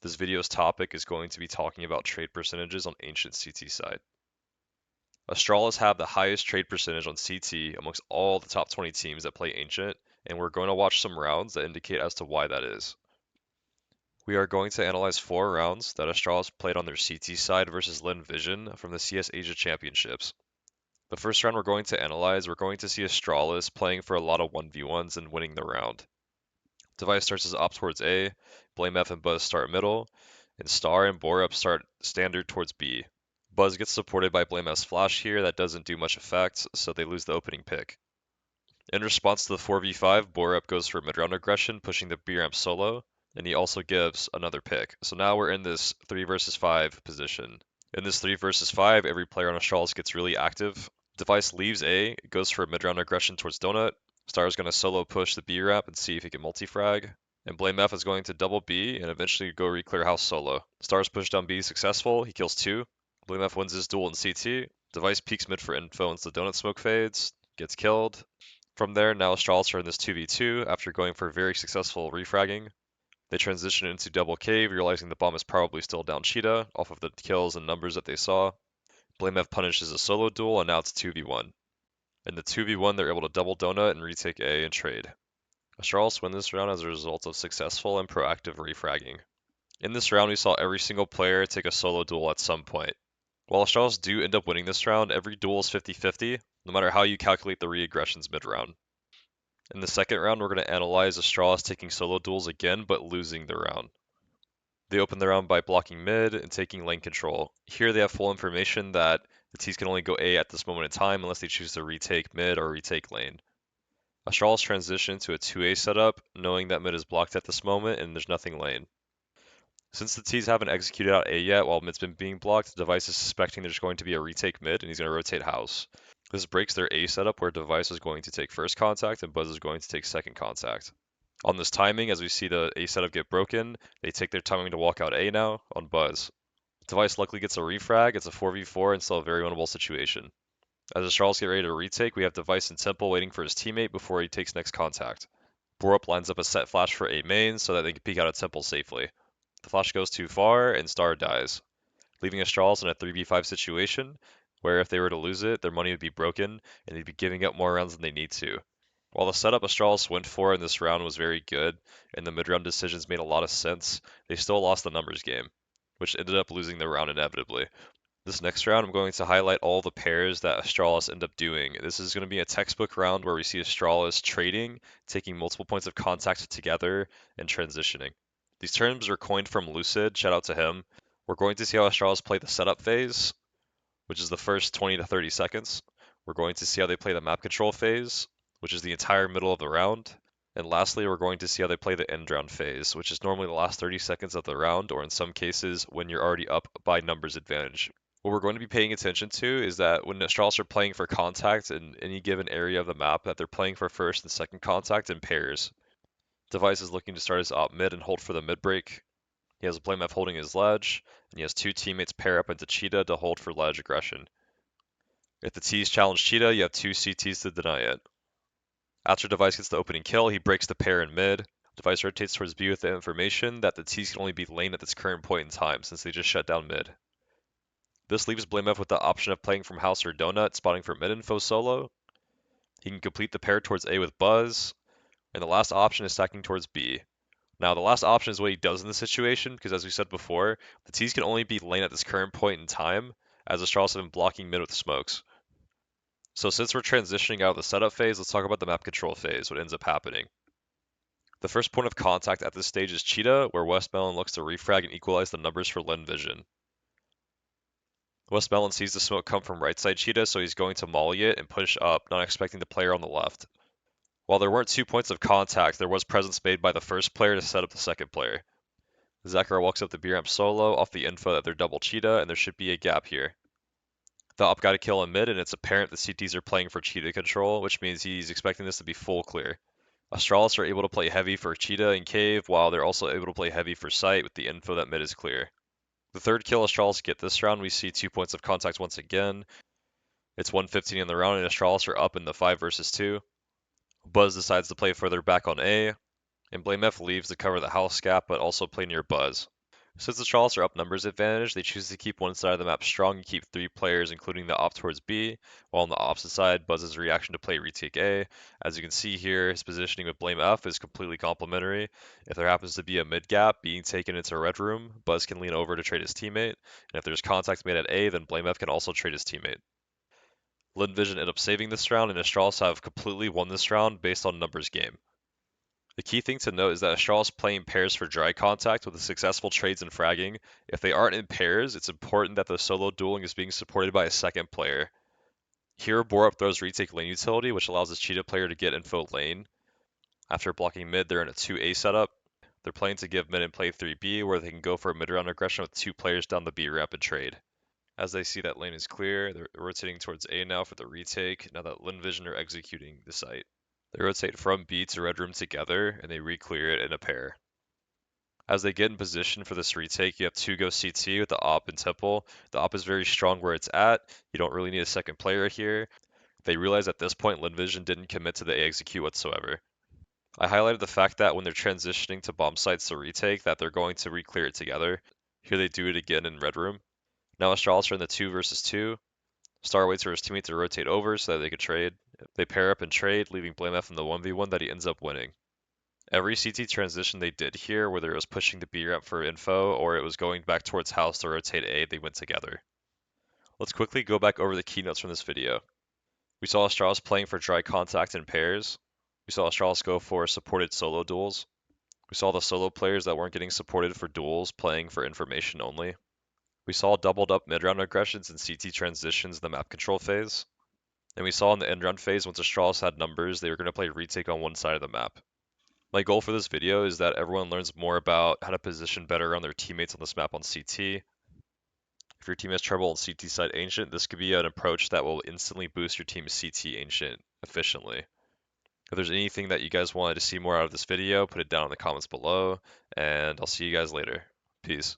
This video's topic is going to be talking about trade percentages on Ancient CT side. Astralis have the highest trade percentage on CT amongst all the top 20 teams that play Ancient, and we're going to watch some rounds that indicate as to why that is. We are going to analyze 4 rounds that Astralis played on their CT side versus Lin Vision from the CS Asia Championships. The first round we're going to analyze, we're going to see Astralis playing for a lot of 1v1s and winning the round. Device starts as op towards A, BlameF and Buzz start middle, and Star and Borup start standard towards B. Buzz gets supported by BlameF's flash here, that doesn't do much effect, so they lose the opening pick. In response to the 4v5, Borup goes for mid-round aggression, pushing the B ramp solo, and he also gives another pick. So now we're in this 3 versus 5 position. In this 3 versus 5, every player on Astralis gets really active. Device leaves A, goes for a mid-round aggression towards Donut. Star is going to solo push the B ramp and see if he can multi-frag. And BlameF is going to double B and eventually go re-clear house solo. Star's push down B successful, he kills 2. BlameF wins his duel in CT. Device peeks mid for info once the Donut smoke fades, gets killed. From there, now Astralis are in this 2v2 after going for very successful refragging. They transition into double cave, realizing the bomb is probably still down Cheetah off of the kills and numbers that they saw. BlameF punishes a solo duel, and now it's 2v1. In the 2v1, they're able to double Donut and retake A and trade. Astralis win this round as a result of successful and proactive refragging. In this round, we saw every single player take a solo duel at some point. While Astralis do end up winning this round, every duel is 50-50, no matter how you calculate the re-aggressions mid-round. In the second round, we're going to analyze Astralis taking solo duels again, but losing the round. They open the round by blocking mid and taking lane control. Here they have full information that the T's can only go A at this moment in time unless they choose to retake mid or retake lane. Astralis transition to a 2A setup, knowing that mid is blocked at this moment and there's nothing lane. Since the T's haven't executed out A yet while mid's been being blocked, the Device is suspecting there's going to be a retake mid and he's going to rotate house. This breaks their A setup where Device is going to take first contact and Buzz is going to take second contact. On this timing, as we see the A setup get broken, they take their timing to walk out A now on Buzz. Device luckily gets a refrag, it's a 4v4 and still a very winnable situation. As Astralis get ready to retake, we have Device and Temple waiting for his teammate before he takes next contact. Borup lines up a set flash for A main so that they can peek out of Temple safely. The flash goes too far and Star dies, leaving Astralis in a 3v5 situation where if they were to lose it, their money would be broken and they'd be giving up more rounds than they need to. While the setup Astralis went for in this round was very good, and the mid-round decisions made a lot of sense, they still lost the numbers game, which ended up losing the round inevitably. This next round, I'm going to highlight all the pairs that Astralis end up doing. This is going to be a textbook round where we see Astralis trading, taking multiple points of contact together, and transitioning. These terms are coined from Lucid, shout out to him. We're going to see how Astralis play the setup phase, which is the first 20 to 30 seconds. We're going to see how they play the map control phase, which is the entire middle of the round. And lastly, we're going to see how they play the end round phase, which is normally the last 30 seconds of the round, or in some cases, when you're already up by numbers advantage. What we're going to be paying attention to is that when Astralis are playing for contact in any given area of the map, that they're playing for first and second contact in pairs. Device is looking to start his op mid and hold for the mid break. He has BlameF holding his ledge, and he has 2 teammates pair up into Cheetah to hold for ledge aggression. If the T's challenge Cheetah, you have 2 CTs to deny it. After Device gets the opening kill, he breaks the pair in mid. Device rotates towards B with the information that the T's can only be lane at this current point in time since they just shut down mid. This leaves BlameF with the option of playing from house or donut, spotting for mid info solo. He can complete the pair towards A with Buzz, and the last option is stacking towards B. Now, the last option is what he does in this situation, because as we said before, the T's can only be lane at this current point in time, as Astralis have been blocking mid with smokes. So since we're transitioning out of the setup phase, let's talk about the map control phase, what ends up happening. The first point of contact at this stage is Cheetah, where Westmelon looks to refrag and equalize the numbers for Lin Vision. Westmelon sees the smoke come from right side Cheetah, so he's going to molly it and push up, not expecting the player on the left. While there weren't 2 points of contact, there was presence made by the first player to set up the second player. Zakar walks up the B ramp solo off the info that they're double Cheetah, and there should be a gap here. The op got a kill in mid, and it's apparent the CTs are playing for Cheetah control, which means he's expecting this to be full clear. Astralis are able to play heavy for Cheetah and Cave, while they're also able to play heavy for Sight with the info that mid is clear. The third kill Astralis get this round, we see 2 points of contact once again. It's 1:15 in the round, and Astralis are up in the 5 versus 2. Buzz decides to play further back on A, and BlameF leaves to cover the house gap, but also play near Buzz. Since the Astralis are up numbers advantage, they choose to keep one side of the map strong and keep 3 players, including the op towards B, while on the opposite side, Buzz's reaction to play retake A. As you can see here, his positioning with Blame F is completely complementary. If there happens to be a mid gap being taken into Red Room, Buzz can lean over to trade his teammate, and if there's contact made at A, then Blame F can also trade his teammate. Linvision ended up saving this round, and Astralis have completely won this round based on numbers game. The key thing to note is that Astralis playing pairs for dry contact with the successful trades and fragging. If they aren't in pairs, it's important that the solo dueling is being supported by a second player. Here, Borup throws retake lane utility, which allows his cheetah player to get info lane. After blocking mid, they're in a 2A setup. They're playing to give mid and play 3B, where they can go for a mid-round aggression with 2 players down the B ramp and trade. As they see that lane is clear, they're rotating towards A now for the retake, now that Linvision are executing the site. They rotate from B to Red Room together, and they re-clear it in a pair. As they get in position for this retake, you have 2 go CT with the op and Temple. The op is very strong where it's at. You don't really need a second player here. They realize at this point Linvision didn't commit to the A execute whatsoever. I highlighted the fact that when they're transitioning to bomb sites to retake, that they're going to re-clear it together. Here they do it again in Red Room. Now Astralis are in the 2 versus 2. Star waits for his teammate to rotate over so that they could trade. They pair up and trade, leaving Blame F in the 1v1 that he ends up winning. Every CT transition they did here, whether it was pushing the B ramp for info or it was going back towards house to rotate A, they went together. Let's quickly go back over the keynotes from this video. We saw Astralis playing for dry contact in pairs. We saw Astralis go for supported solo duels. We saw the solo players that weren't getting supported for duels playing for information only. We saw doubled up mid-round aggressions and CT transitions in the map control phase. And we saw in the end-round phase, once Astralis had numbers, they were going to play retake on one side of the map. My goal for this video is that everyone learns more about how to position better on their teammates on this map on CT. If your team has trouble on CT side Ancient, this could be an approach that will instantly boost your team's CT Ancient efficiently. If there's anything that you guys wanted to see more out of this video, put it down in the comments below, and I'll see you guys later. Peace.